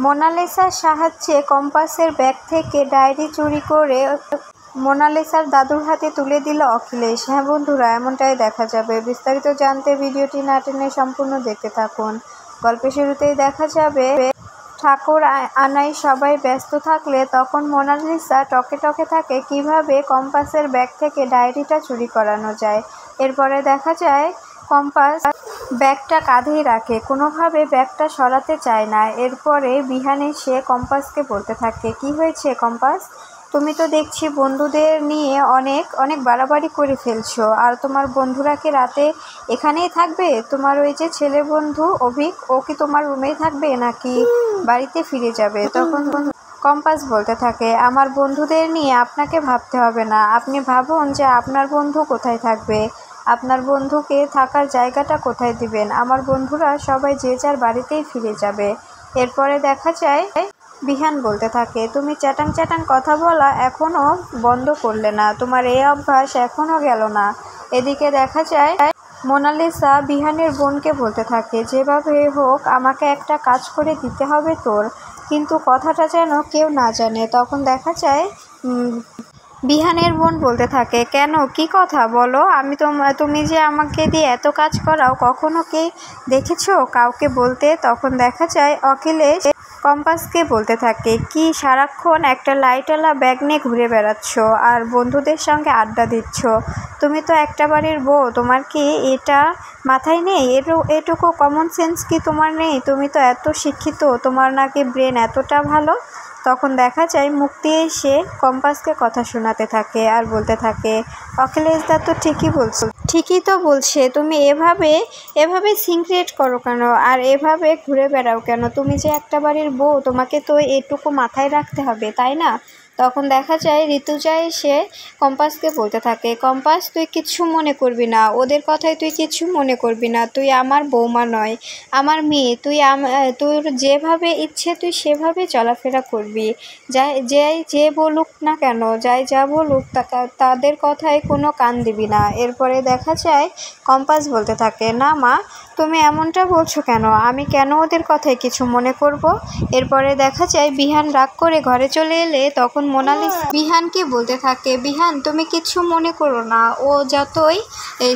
মোনালিসার সাহায্যে কম্পাসের ব্যাগ থেকে ডায়েরি চুরি করে মোনালিসার দাদুর হাতে তুলে দিল অখিলেশ। হ্যাঁ বন্ধুরা, এমনটাই দেখা যাবে। বিস্তারিত জানতে ভিডিওটি না টেনে সম্পূর্ণ দেখতে থাকুন। গল্পের শুরুতেই দেখা যাবে ঠাকুর আনায় সবাই ব্যস্ত থাকলে তখন মোনালিসা টকে টকে থাকে কিভাবে কম্পাসের ব্যাগ থেকে ডায়েরিটা চুরি করানো যায়। এরপরে দেখা যায় কম্পাস ব্যাগটা কাঁধেই রাখে, কোনোভাবে ব্যাগটা সরাতে চায় না। এরপরে বিহান এসে কম্পাসকে বলতে থাকে, কি হয়েছে কম্পাস, তুমি তো দেখছি বন্ধুদের নিয়ে অনেক অনেক বাড়াবাড়ি করে ফেলছো। আর তোমার বন্ধুরা কি রাতে এখানেই থাকবে? তোমার ওই যে ছেলে বন্ধু অভিক, ও কি তোমার রুমেই থাকবে নাকি বাড়িতে ফিরে যাবে? তখন কম্পাস বলতে থাকে, আমার বন্ধুদের নিয়ে আপনাকে ভাবতে হবে না। আপনি ভাবুন যে আপনার বন্ধু কোথায় থাকবে, আপনার বন্ধুকে থাকার জায়গাটা কোথায় দিবেন। আমার বন্ধুরা সবাই যে যার বাড়িতেই ফিরে যাবে। এরপরে দেখা যায় বিহান বলতে থাকে, তুমি চ্যাটাং চ্যাটাং কথা বলা এখনও বন্ধ করলে না, তোমার এই অভ্যাস এখনও গেল না। এদিকে দেখা যায় মোনালিসা বিহানের বোনকে বলতে থাকে, যেভাবে হোক আমাকে একটা কাজ করে দিতে হবে তোর, কিন্তু কথাটা যেন কেউ না জানে। তখন দেখা যায় বিহানের বোন বলতে থাকে, কেন, কি কথা বলো, তুমি যে আমাকে দিয়ে এত কাজ করাও, কখনো কি দেখেছো কাউকে বলতে? তখন দেখা যায় অখিলেশ কম্পাসকে বলতে থাকে, কি সারাক্ষণ একটা লাইটওয়ালা ব্যাগ নিয়ে ঘুরে বেড়াচ্ছ আর বন্ধুদের সঙ্গে আড্ডা দিচ্ছ? তুমি তো একটা বাড়ির বউ, তোমার কি এটা মাথায় নেই? এটুকু কমন সেন্স কি তোমার নেই? তুমি তো এত শিক্ষিত, তোমার নাকি ব্রেন এতটা ভালো। তখন দেখা যায় মুক্তি এসে কম্পাসকে কথা শোনাতে থাকে আর বলতে থাকে, অখিলেশ দা তো ঠিকই তো বলছে, তুমি এভাবে সিক্রেট করো কেন আর এভাবে ঘুরে বেড়াও কেন? তুমি যে একটা বাড়ির বউ, তোমাকে তো এটুকু মাথায় রাখতে হবে, তাই না? তখন দেখা যায় ঋতুজা এসে কম্পাসকে বলতে থাকে, কম্পাস তুই কিচ্ছু মনে করবি না, ওদের কথায় তুই কিচ্ছু মনে করবি না, তুই আমার বৌমা নয়, আমার মেয়ে, তোর যেভাবে ইচ্ছে তুই সেভাবে চলাফেরা করবি। যে বলুক না কেন, যা বলুক তাদের কথায় কোনো কান দিবি না। এরপরে দেখা যায় কম্পাস বলতে থাকে, না মা, তুমি এমনটা বলছো কেন? আমি কেন ওদের কথায় কিছু মনে করব? এরপরে দেখা যায় বিহান রাগ করে ঘরে চলে এলে তখন মোনালিসা বিহানকে বলতে থাকে, বিহান তুমি কিছু মনে করো না, ও যতই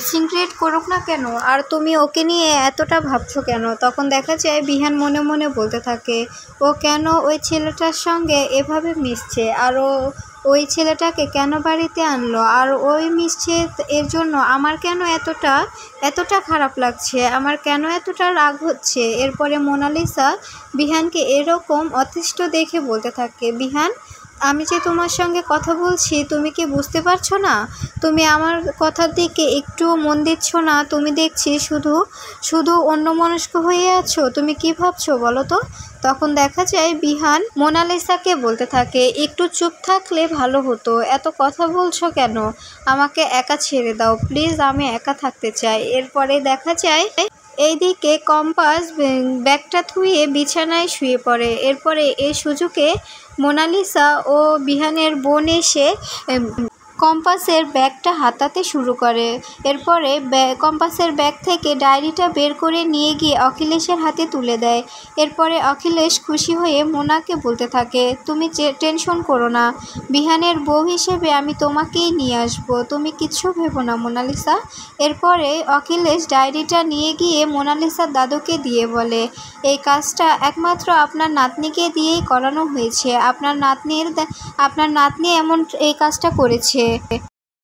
সিক্রেট করুক না কেন, আর তুমি ওকে নিয়ে এতটা ভাবছো কেন? তখন দেখা যায় বিহান মনে মনে বলতে থাকে, ও কেন ওই ছেলেটার সঙ্গে এভাবে মিশছে, আর ওই ছেলেটাকে কেন বাড়িতে আনলো, আর ওই মিশছে, এর জন্য আমার কেন এতটা খারাপ লাগছে, আমার কেন এতটা রাগ হচ্ছে? এরপরে মোনালিসা বিহানকে এরকম অতিষ্ঠ দেখে বলতে থাকে, বিহান, আমি যে তোমার সঙ্গে কথা বলছি তুমি কি বুঝতে পারছো না? তুমি আমার কথার দিকে একটু মন দিচ্ছ না, তুমি দেখছি শুধু অন্যমনস্ক হয়ে আছো। তুমি কি ভাবছো বলো তো? তখন দেখা যায় বিহান মোনালিসাকে বলতে থাকে, একটু চুপ থাকলে ভালো হতো, এত কথা বলছো কেন? আমাকে একা ছেড়ে দাও প্লিজ, আমি একা থাকতে চাই। এরপরে দেখা যায় এইদিকে কম্পাস ব্যাগটা থুয়ে বিছানায় শুয়ে পড়ে। এরপরে এই সুযোগে মোনালিসা ও বিহানের বোন এসে কম্পাসের ব্যাগটা হাতাতে শুরু করে। এরপরে কম্পাসের ব্যাগ থেকে ডায়েরিটা বের করে নিয়ে গিয়ে অখিলেশের হাতে তুলে দেয়। এরপরে অখিলেশ খুশি হয়ে মোনাকে বলতে থাকে, তুমি টেনশন করো না, বিহানের বউ হিসেবে আমি তোমাকেই নিয়ে আসবো, তুমি কিচ্ছু ভেবো না মোনালিসা। এরপরে অখিলেশ ডায়েরিটা নিয়ে গিয়ে মোনালিসার দাদুকে দিয়ে বলে, এই কাজটা একমাত্র আপনার নাতনিকে দিয়েই করানো হয়েছে, আপনার নাতনি এমন এই কাজটা করেছে।